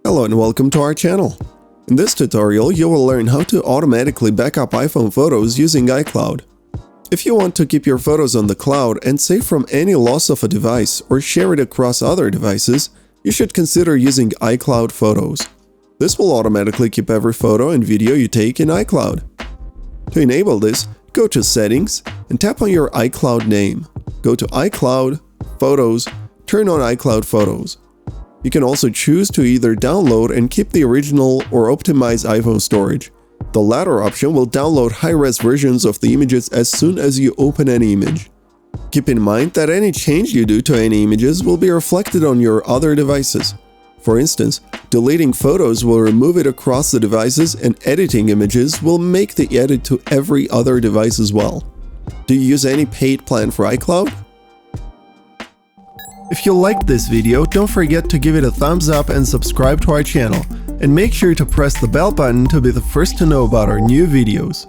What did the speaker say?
Hello and welcome to our channel. In this tutorial, you will learn how to automatically backup iPhone photos using iCloud. If you want to keep your photos on the cloud and save from any loss of a device or share it across other devices, you should consider using iCloud Photos. This will automatically keep every photo and video you take in iCloud. To enable this, go to Settings and tap on your iCloud name. Go to iCloud, Photos, turn on iCloud Photos. You can also choose to either download and keep the original or optimize iPhone storage. The latter option will download high-res versions of the images as soon as you open any image. Keep in mind that any change you do to any images will be reflected on your other devices. For instance, deleting photos will remove it across the devices, and editing images will make the edit to every other device as well. Do you use any paid plan for iCloud? If you liked this video, don't forget to give it a thumbs up and subscribe to our channel. And make sure to press the bell button to be the first to know about our new videos.